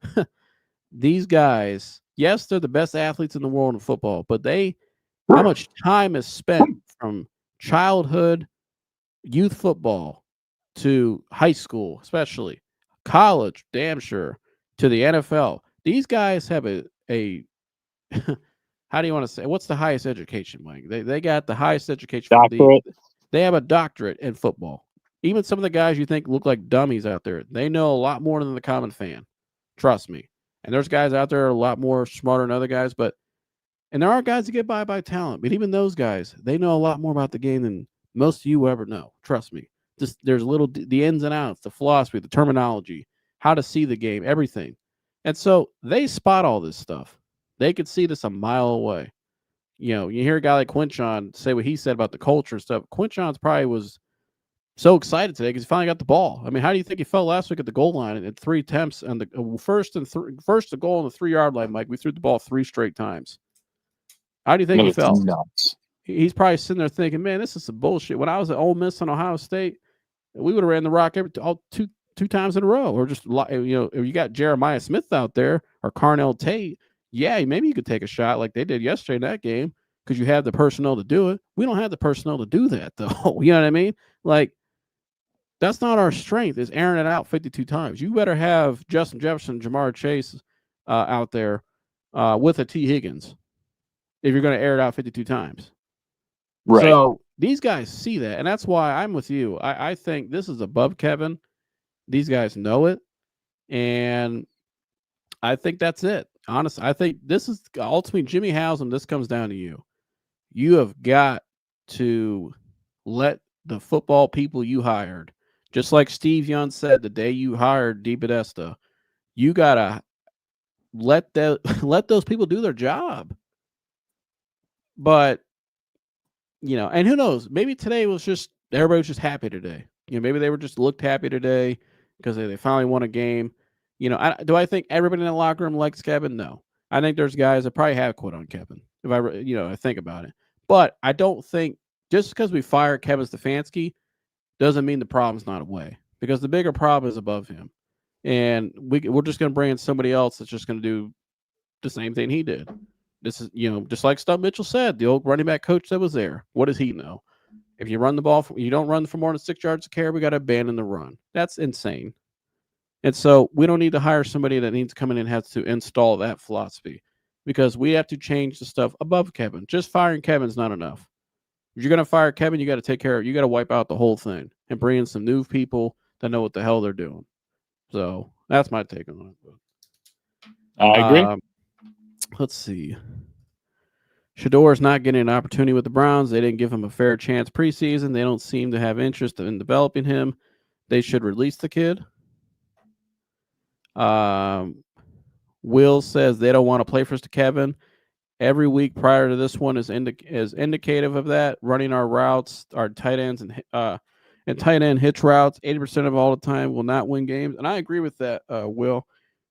these guys, yes, they're the best athletes in the world in football, but how much time is spent from childhood, youth football to high school, especially college, damn sure, to the NFL. These guys have a how do you want to say? What's the highest education, Mike? They got the highest education. Doctorate. They have a doctorate in football. Even some of the guys you think look like dummies out there, they know a lot more than the common fan. Trust me. And there's guys out there a lot more smarter than other guys, and there are guys that get by talent. But even those guys, they know a lot more about the game than most of you will ever know. Trust me. There's the ins and outs, the philosophy, the terminology, how to see the game, everything. And so they spot all this stuff. They could see this a mile away. You hear a guy like Quinshon say what he said about the culture and stuff. Quinshon's probably was so excited today because he finally got the ball. I mean, how do you think he felt last week at the goal line at 3 attempts and the first the goal on the 3-yard line, Mike? We threw the ball 3 straight times. How do you think he felt? Nuts. He's probably sitting there thinking, man, this is some bullshit. When I was at Ole Miss and Ohio State, we would have ran the rock two times in a row, or just if you got Jeremiah Smith out there or Carnell Tate. Yeah, maybe you could take a shot like they did yesterday in that game because you have the personnel to do it. We don't have the personnel to do that, though. You know what I mean? Like, that's not our strength, is airing it out 52 times. You better have Justin Jefferson, Jamar Chase out there with a T. Higgins if you're going to air it out 52 times. Right. So these guys see that, and that's why I'm with you. I think this is above Kevin. These guys know it, and I think that's it. Honestly, I think this is ultimately Jimmy Haslam. This comes down to you. You have got to let the football people you hired, just like Steve Young said the day you hired DePodesta, you gotta let those people do their job. But and who knows? Maybe today was just everybody was just happy today. Maybe they were just looked happy today because they finally won a game. Do I think everybody in the locker room likes Kevin? No. I think there's guys that probably have quit on Kevin, if I think about it. But I don't think just because we fired Kevin Stefanski doesn't mean the problem's not away, because the bigger problem is above him. And we're just going to bring in somebody else that's just going to do the same thing he did. This is, just like Stump Mitchell said, the old running back coach that was there. What does he know? If you run the ball, you don't run for more than 6 yards of carry, we got to abandon the run. That's insane. And so we don't need to hire somebody that needs to come in and has to install that philosophy, because we have to change the stuff above Kevin. Just firing Kevin's not enough. If you're going to fire Kevin, you got to take care of it. You got to wipe out the whole thing and bring in some new people that know what the hell they're doing. So that's my take on it. I agree. Let's see. Shador is not getting an opportunity with the Browns. They didn't give him a fair chance preseason. They don't seem to have interest in developing him. They should release the kid. Will says they don't want to play for Kevin. Every week prior to this one is indicative of that. Running our routes, our tight ends and tight end hitch routes, 80% of all the time will not win games. And I agree with that, Will.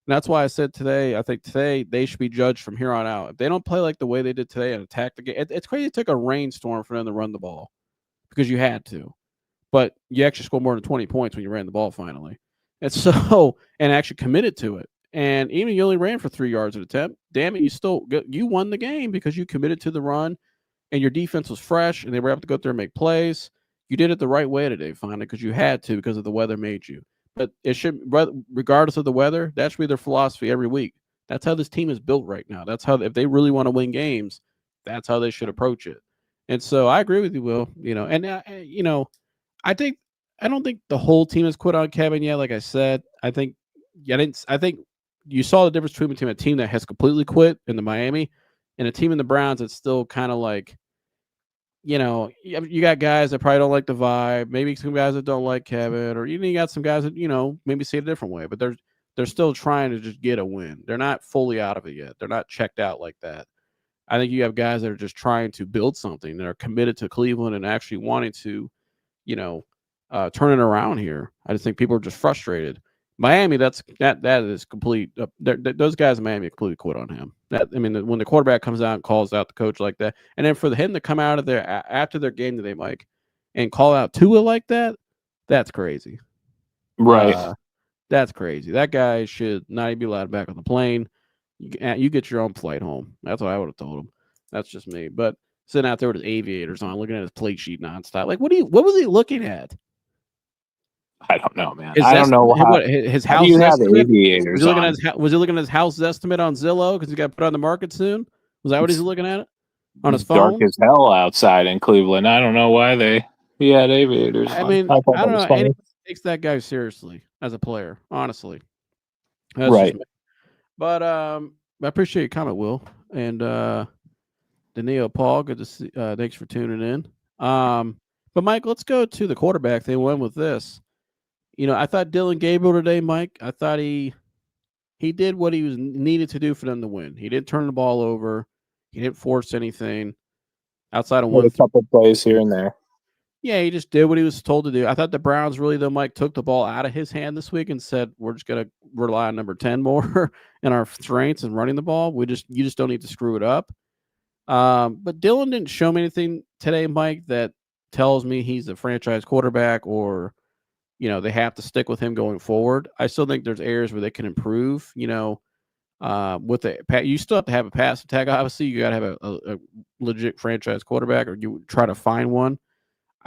that's why I said today, I think today they should be judged from here on out. If they don't play like the way they did today and attack the game, it's crazy. It took a rainstorm for them to run the ball because you had to. But you actually scored more than 20 points when you ran the ball finally. And so, and actually committed to it. And even you only ran for 3 yards at attempt, damn it, you won the game because you committed to the run and your defense was fresh and they were able to go out there and make plays. You did it the right way today, finally, because you had to because of the weather made you. But it should, regardless of the weather, that should be their philosophy every week. That's how this team is built right now. That's how, if they really want to win games, that's how they should approach it. And so I agree with you, Will. I don't think the whole team has quit on Kevin yet. Like I said, I think you saw the difference between a team that has completely quit in the Miami and a team in the Browns that's still kind of like, you got guys that probably don't like the vibe, maybe some guys that don't like Kevin, or you got some guys that, maybe see it a different way, but they're still trying to just get a win. They're not fully out of it yet. They're not checked out like that. I think you have guys that are just trying to build something, that are committed to Cleveland and actually wanting to, turn it around here. I just think people are just frustrated. Miami, that is complete. Those guys in Miami completely quit on him. When the quarterback comes out and calls out the coach like that, and then for him to come out of there after their game today, Mike, and call out Tua like that, that's crazy. Right. That's crazy. That guy should not even be allowed back on the plane. You get your own flight home. That's what I would have told him. That's just me. But sitting out there with his aviators on, looking at his plate sheet nonstop, like what was he looking at? I don't know, man. I don't know how his how house do you have estimate. aviators Was he looking at his house estimate on Zillow because he got put on the market soon? Was that what he's looking at? On his phone? Dark as hell outside in Cleveland. I don't know why he had aviators on. I don't know. Anybody takes that guy seriously as a player, honestly. That's right. But I appreciate your comment, Will. And Danilo, Paul, good to see. Thanks for tuning in. But Mike, let's go to the quarterback. They went with this. I thought Dylan Gabriel today, Mike. I thought he did what he was needed to do for them to win. He didn't turn the ball over. He didn't force anything outside of a couple plays here and there. Yeah, he just did what he was told to do. I thought the Browns really, though, Mike, took the ball out of his hand this week and said, we're just going to rely on number 10 more in our strengths and running the ball. You just don't need to screw it up. But Dylan didn't show me anything today, Mike, that tells me he's a franchise quarterback or, they have to stick with him going forward. I still think there's areas where they can improve, you still have to have a pass attack. Obviously, you got to have a legit franchise quarterback, or you try to find one.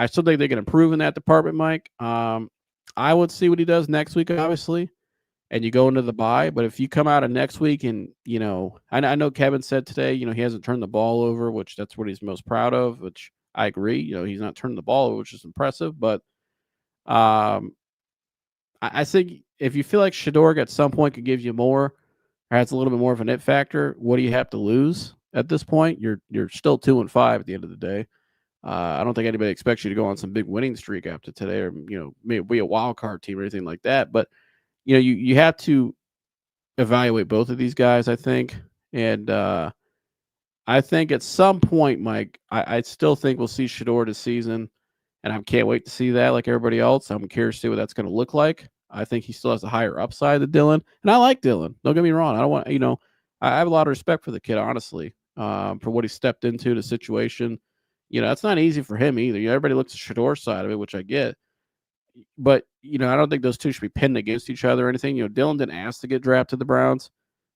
I still think they can improve in that department, Mike. I would see what he does next week, obviously, and you go into the bye. But if you come out of next week and, I know Kevin said today, he hasn't turned the ball over, which that's what he's most proud of, which I agree. He's not turning the ball over, which is impressive. But I think if you feel like Shador at some point could give you more, or has a little bit more of an it factor, what do you have to lose at this point? You're still 2-5 at the end of the day. I don't think anybody expects you to go on some big winning streak after today, or maybe be a wild card team or anything like that. But you have to evaluate both of these guys, I think, and I think at some point, Mike, I still think we'll see Shador this season, and I can't wait to see that. Like everybody else, I'm curious to see what that's going to look like. I think he still has a higher upside than Dylan, and I like Dylan. Don't get me wrong. I don't want I have a lot of respect for the kid, honestly, for what he stepped into the situation. That's not easy for him either. Everybody looks at Shador's side of it, which I get. But, I don't think those two should be pinned against each other or anything. Dylan didn't ask to get drafted to the Browns,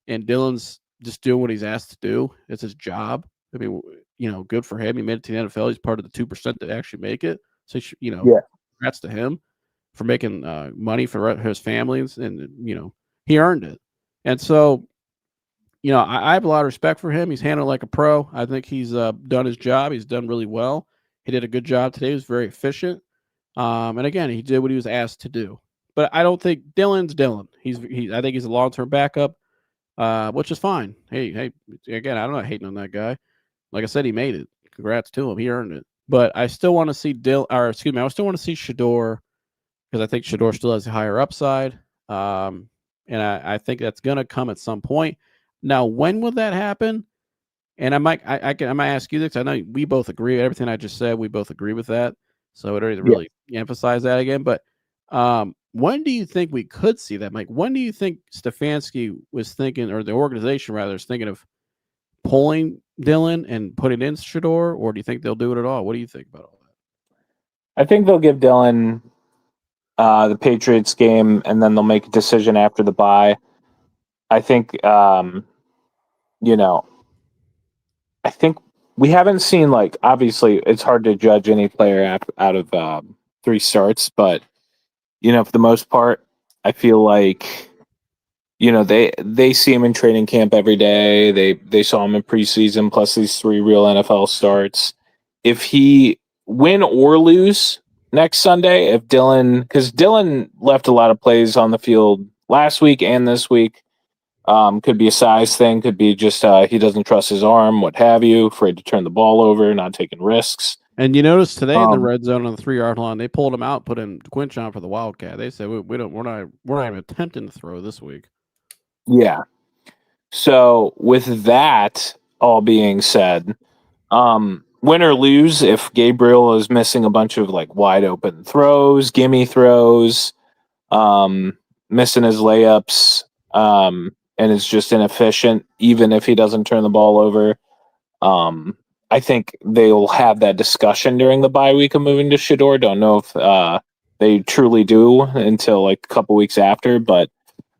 and Dylan's just doing what he's asked to do. It's his job. I mean, good for him. He made it to the NFL. He's part of the 2% that actually make it. So, congrats to him for making money for his families, and, he earned it. And so, I have a lot of respect for him. He's handled like a pro. I think he's done his job. He's done really well. He did a good job today. He was very efficient. And again, he did what he was asked to do. But I don't think Dylan's Dylan. I think he's a long-term backup, which is fine. Hey, again, I'm not hating on that guy. Like I said, he made it. Congrats to him. He earned it. But I still want to see I still want to see Shador, because I think Shador still has a higher upside. And I think that's going to come at some point. Now, when will that happen? And I might ask you this. I know we both agree. Everything I just said, we both agree with that. So I don't need to really emphasize that again. But when do you think we could see that, Mike? When do you think Stefanski was thinking, or the organization rather, is thinking of pulling Dillon and putting in Shador, or do you think they'll do it at all? What do you think about all that? I think they'll give Dillon the Patriots game, and then they'll make a decision after the bye. I think, I think we haven't seen, like, obviously it's hard to judge any player out of 3 starts, but, for the most part, I feel like, they see him in training camp every day. They saw him in preseason, plus these 3 real NFL starts. If he win or lose next Sunday, if Dillon, because Dillon left a lot of plays on the field last week and this week, could be a size thing, could be just he doesn't trust his arm, what have you, afraid to turn the ball over, not taking risks. And you notice today in the red zone on the 3-yard line, they pulled him out, put in Quinshon for the Wildcat. They said we're not even attempting to throw this week. Yeah. So with that all being said, win or lose, if Gabriel is missing a bunch of like wide open throws, gimme throws, missing his layups, and is just inefficient, even if he doesn't turn the ball over, I think they'll have that discussion during the bye week of moving to Shador. Don't know if they truly do until like a couple weeks after, but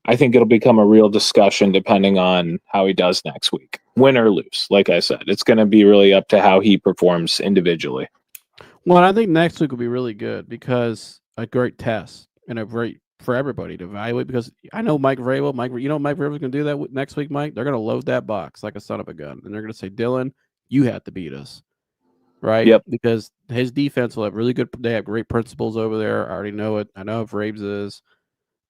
I think it'll become a real discussion depending on how he does next week. Win or lose, like I said, it's going to be really up to how he performs individually. Well, I think next week will be really good because a great test and a great for everybody to evaluate, because I know Mike Vrabel, Mike Vrabel's going to do that next week, Mike. They're going to load that box like a son of a gun, and they're going to say, Dillon, you have to beat us, right? Yep. Because his defense will have they have great principles over there. I already know it. I know if Rabes is,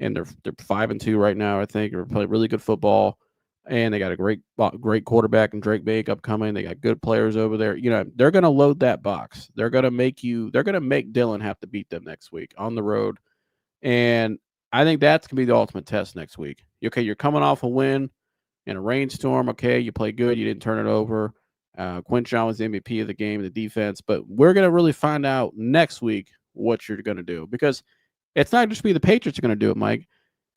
and they're 5-2 right now, I think. They're playing really good football, and they got a great quarterback and Drake Bake upcoming. They got good players over there. They're going to load that box. They're going to make Dillon have to beat them next week on the road. And I think that's going to be the ultimate test next week. Okay, you're coming off a win in a rainstorm. Okay, you played good. You didn't turn it over. Quinshon was the MVP of the game, the defense. But we're going to really find out next week what you're going to do, because it's not just be the Patriots are going to do it, Mike.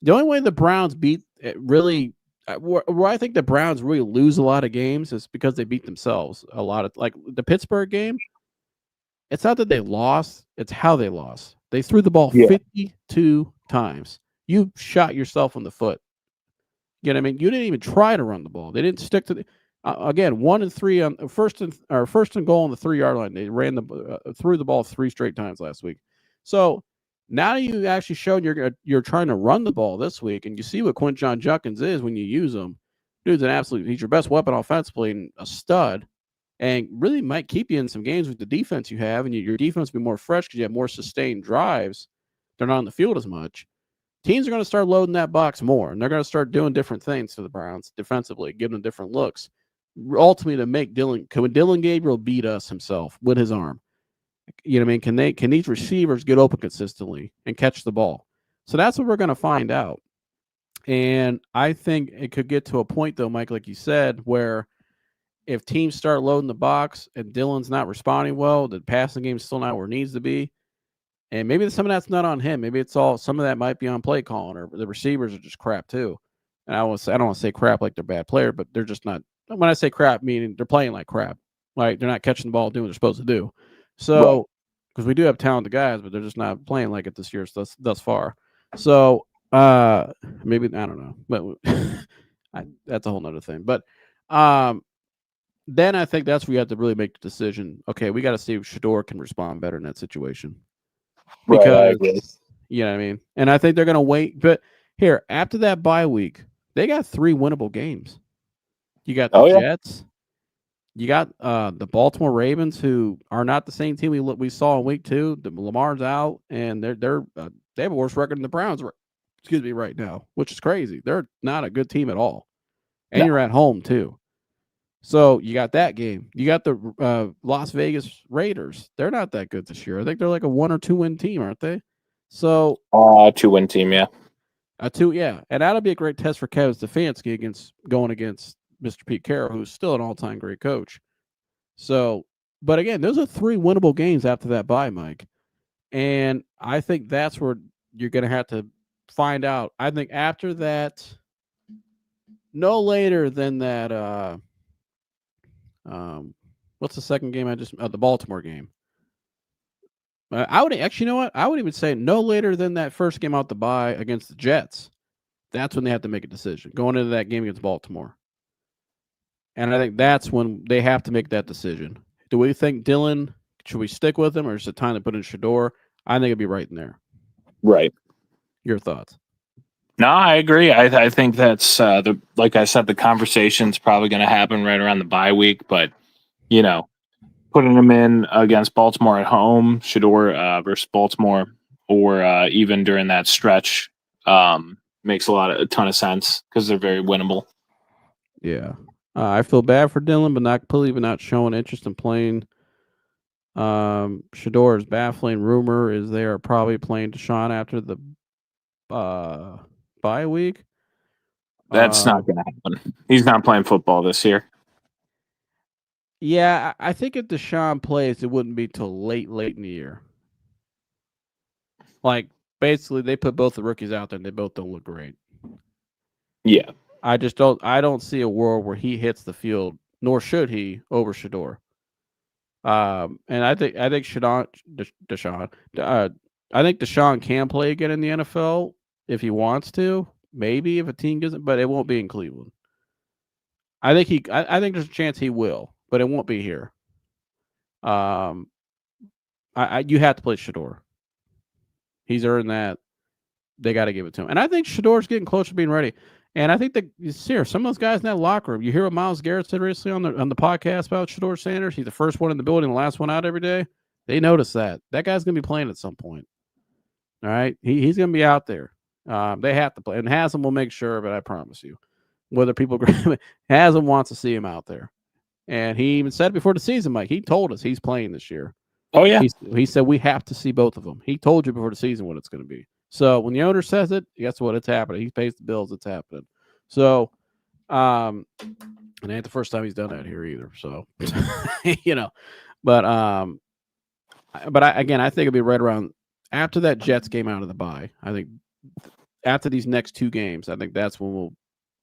The only way the Browns beat really, where I think the Browns really lose a lot of games is because they beat themselves a lot. Like the Pittsburgh game, it's not that they lost, it's how they lost. They threw the ball 52 times. You shot yourself in the foot. You know what I mean? You didn't even try to run the ball. They didn't stick to the again, 1 and 3 on first and goal on the 3-yard line. They threw the ball 3 straight times last week. So now you actually shown you're trying to run the ball this week, and you see what Quinshon Judkins is when you use him. Dude's he's your best weapon offensively and a stud, and really might keep you in some games with the defense you have, and your defense will be more fresh because you have more sustained drives. They're not on the field as much. Teams are going to start loading that box more, and they're going to start doing different things to the Browns defensively, giving them different looks. Ultimately, to make can Dillon Gabriel beat us himself with his arm? You know what I mean? Can these receivers get open consistently and catch the ball? So that's what we're going to find out. And I think it could get to a point, though, Mike, like you said, where if teams start loading the box and Dillon's not responding well, the passing game's still not where it needs to be. And maybe some of that's not on him. Maybe some of that might be on play calling, or the receivers are just crap too. And I don't want to say crap like they're bad player, but they're just not. When I say crap, meaning they're playing like crap. Like they're not catching the ball, doing what they're supposed to do. So, because we do have talented guys, but they're just not playing like it this year thus far. So, maybe I don't know, but that's a whole nother thing. But then I think that's where you have to really make the decision. Okay, we got to see if Shador can respond better in that situation. Because, you know what I mean? And I think they're going to wait. But here, after that bye week, they got 3 winnable games. You got the Jets. You got the Baltimore Ravens, who are not the same team we saw in week 2. Lamar's out, and they have a worse record than the Browns. Right now, which is crazy. They're not a good team at all, and you're at home too. So you got that game. You got the Las Vegas Raiders. They're not that good this year. I think they're like a 1 or 2 win team, aren't they? So 2-win team, yeah. A 2, yeah. And that'll be a great test for Kevin Stefanski going against Mr. Pete Carroll, who's still an all-time great coach. So, but again, those are 3 winnable games after that bye, Mike. And I think that's where you're going to have to find out. I think after that, no later than that. What's the second game? The Baltimore game. I would actually, you know what? I would even say no later than that first game out the bye against the Jets. That's when they have to make a decision going into that game against Baltimore. And I think that's when they have to make that decision. Do we think Dylan, should we stick with him, or is it time to put in Shador? I think it'd be right in there. Right. Your thoughts? No, I agree. I think that's like I said, the conversation's probably going to happen right around the bye week. But putting him in against Baltimore at home, Shador versus Baltimore, or even during that stretch, makes a ton of sense because they're very winnable. Yeah. I feel bad for Dylan, but not completely not showing interest in playing. Shador is baffling. Rumor is they are probably playing Deshaun after the bye week. That's not going to happen. He's not playing football this year. Yeah, I think if Deshaun plays, it wouldn't be till late in the year. Like, basically, they put both the rookies out there, and they both don't look great. Yeah. I don't see a world where he hits the field, nor should he, over Shador. And I think Deshaun. I think Deshaun can play again in the NFL if he wants to. Maybe if a team gives it, but it won't be in Cleveland. I think there's a chance he will, but it won't be here. You have to play Shador. He's earned that. They got to give it to him, and I think Shador's getting closer to being ready. And I think that some of those guys in that locker room. You hear what Myles Garrett said recently on the podcast about Shador Sanders. He's the first one in the building, the last one out every day. They notice that guy's going to be playing at some point. All right, he's going to be out there. They have to play, and Haslam will make sure. But I promise you, whether people Haslam wants to see him out there, and he even said before the season, Mike. He told us he's playing this year. Oh yeah, he said we have to see both of them. He told you before the season what it's going to be. So when the owner says it, guess what? It's happening. He pays the bills. It's happening. So, and it ain't the first time he's done that here either. So, but I think it'll be right around after that Jets game out of the bye. I think after these next two games, I think that's when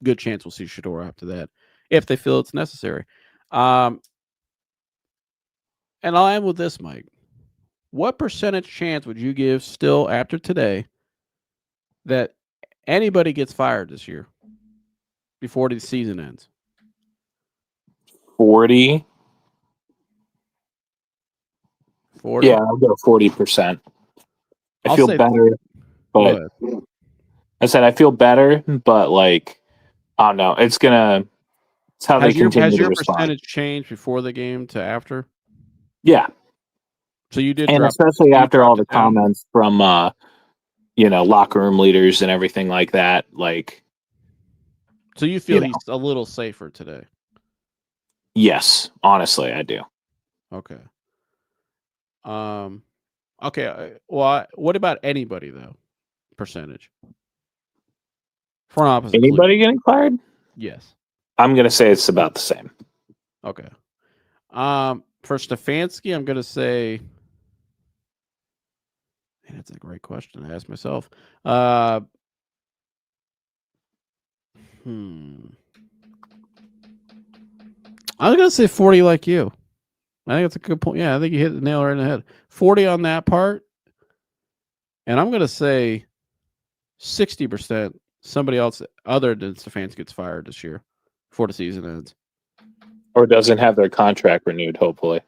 good chance we'll see Shador after that, if they feel it's necessary. And I'll end with this, Mike. What percentage chance would you give still after today that anybody gets fired this year before the season ends? 40. 40? Yeah, I'll go 40%. I feel better, but I said I feel better, but I don't know. It's how they continue to respond. Has your percentage changed before the game to after? Yeah. So you did, and especially after all the comments from locker room leaders and everything like that. So you feel he's a little safer today? Yes, honestly, I do. Okay. Okay. Well, what about anybody though? Percentage. Front office. Anybody getting fired? Yes. I'm gonna say it's about the same. Okay. For Stefanski, I'm gonna say. Man, that's a great question to ask myself. I'm gonna say 40 like you. I think that's a good point. Yeah, I think you hit the nail right in the head. 40 on that part. And I'm gonna say 60% somebody else other than Stefanski gets fired this year before the season ends. Or doesn't have their contract renewed, hopefully.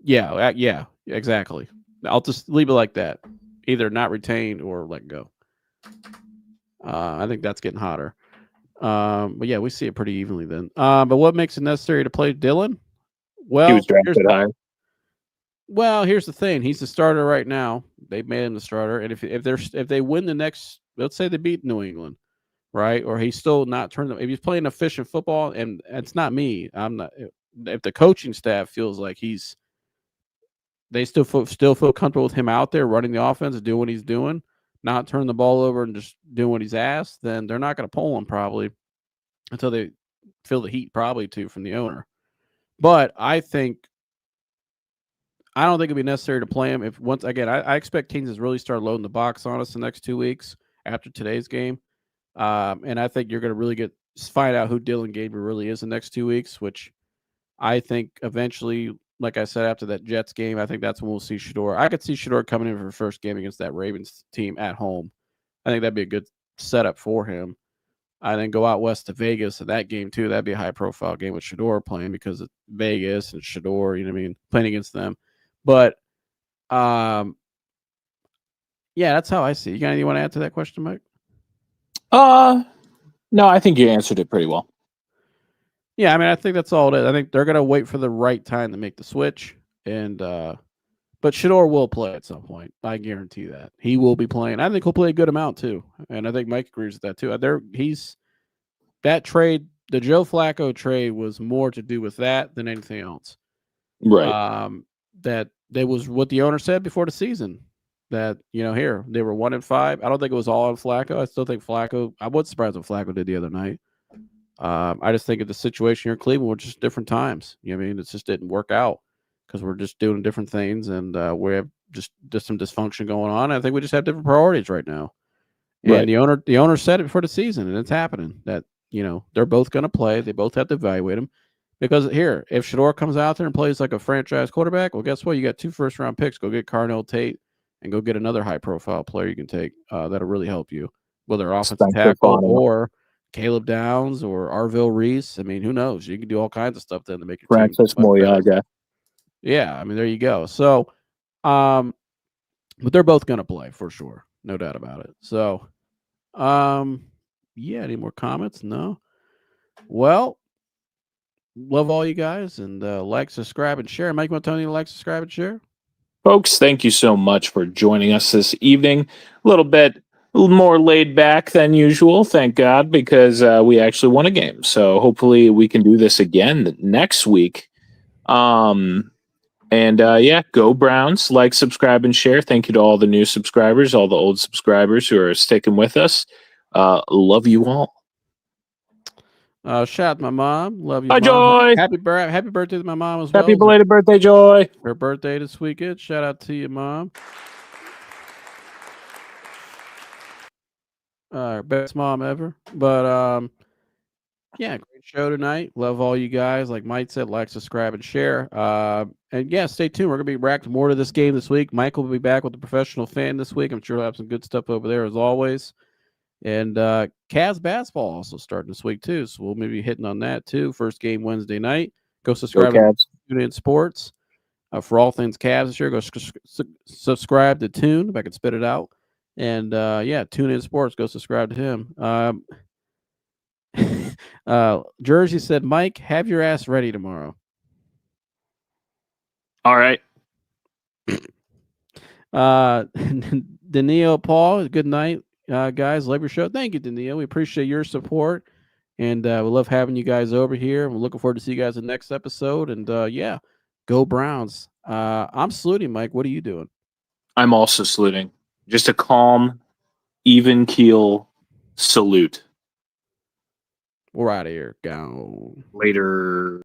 Yeah, exactly. I'll just leave it like that. Either not retained or let go. I think that's getting hotter. But yeah, we see it pretty evenly then. But what makes it necessary to play Dylan? Well, he was drafted high. Well, here's the thing. He's the starter right now. They've made him the starter. And if they win the next, let's say they beat New England, right? Or he's still not turned. If he's playing efficient football, and it's not me. I'm not. If the coaching staff feels like they still feel comfortable with him out there running the offense, doing what he's doing, not turning the ball over and just doing what he's asked, then they're not going to pull him probably until they feel the heat probably too from the owner. But I think I don't think it'd be necessary to play him if once again. I expect Kansas really start loading the box on us the next 2 weeks after today's game, and I think you're going to really find out who Dylan Gabriel really is the next 2 weeks, which I think eventually, like I said, after that Jets game, I think that's when we'll see Shador. I could see Shador coming in for the first game against that Ravens team at home. I think that'd be a good setup for him. I then go out west to Vegas in that game too. That'd be a high profile game with Shador playing because it's Vegas and Shador, you know what I mean, playing against them. But yeah, that's how I see it. You got anything you want to add to that question, Mike? No, I think you answered it pretty well. Yeah, I mean, I think that's all it is. I think they're gonna wait for the right time to make the switch, and but Shador will play at some point. I guarantee that he will be playing. I think he'll play a good amount too, and I think Mike agrees with that too. That trade, the Joe Flacco trade, was more to do with that than anything else. Right. That was what the owner said before the season. That here they were 1-5. I don't think it was all on Flacco. I still think Flacco. I wasn't surprised what Flacco did the other night. I just think of the situation here in Cleveland, we're just different times. You know what I mean? It just didn't work out because we're just doing different things, and we have just some dysfunction going on. I think we just have different priorities right now. And Right. the owner said it before the season, and it's happening. That they're both going to play. They both have to evaluate him because here, if Shador comes out there and plays like a franchise quarterback, well, guess what? You got 2 first-round picks. Go get Carnell Tate and go get another high-profile player you can take that'll really help you, whether offensive Spencer tackle Fontenot. or Caleb Downs or Arville Reese. I mean, who knows? You can do all kinds of stuff then to make your team Francis much better. Moyaga. Yeah, I mean, there you go. So, but they're both going to play for sure, no doubt about it. So, yeah. Any more comments? No. Well, love all you guys, and like, subscribe, and share. Mike, want to tell you to like, subscribe, and share? Folks, thank you so much for joining us this evening. A little more laid back than usual, thank God, because we actually won a game. So hopefully we can do this again next week. Yeah, go Browns. Like, subscribe, and share. Thank you to all the new subscribers, all the old subscribers who are sticking with us. Love you all. Shout out to my mom. Love you, Bye, Mom. Joy. Happy birthday to my mom as well. Happy belated birthday, Joy. Her birthday this weekend. Shout out to you, Mom. Best mom ever. But yeah, great show tonight. Love all you guys. Like Mike said, like, subscribe, and share. And yeah, stay tuned. We're gonna be back to more to this game this week. Mike will be back with the Professional Fan this week. I'm sure we'll have some good stuff over there as always. And Cavs basketball also starting this week too, so we'll maybe hitting on that too. First game Wednesday night. Go subscribe Go to Cavs. TuneIn Sports for all things Cavs this year. Go subscribe to Tune if I can spit it out. And yeah, TuneIn Sports. Go subscribe to him. Jersey said, Mike, have your ass ready tomorrow. All right. Danilo Paul, good night. Guys, love your show. Thank you, Danilo. We appreciate your support, and we love having you guys over here. We're looking forward to see you guys in the next episode. And yeah, go Browns. I'm saluting, Mike. What are you doing? I'm also saluting. Just a calm, even keel salute. We're out of here. Go. Later.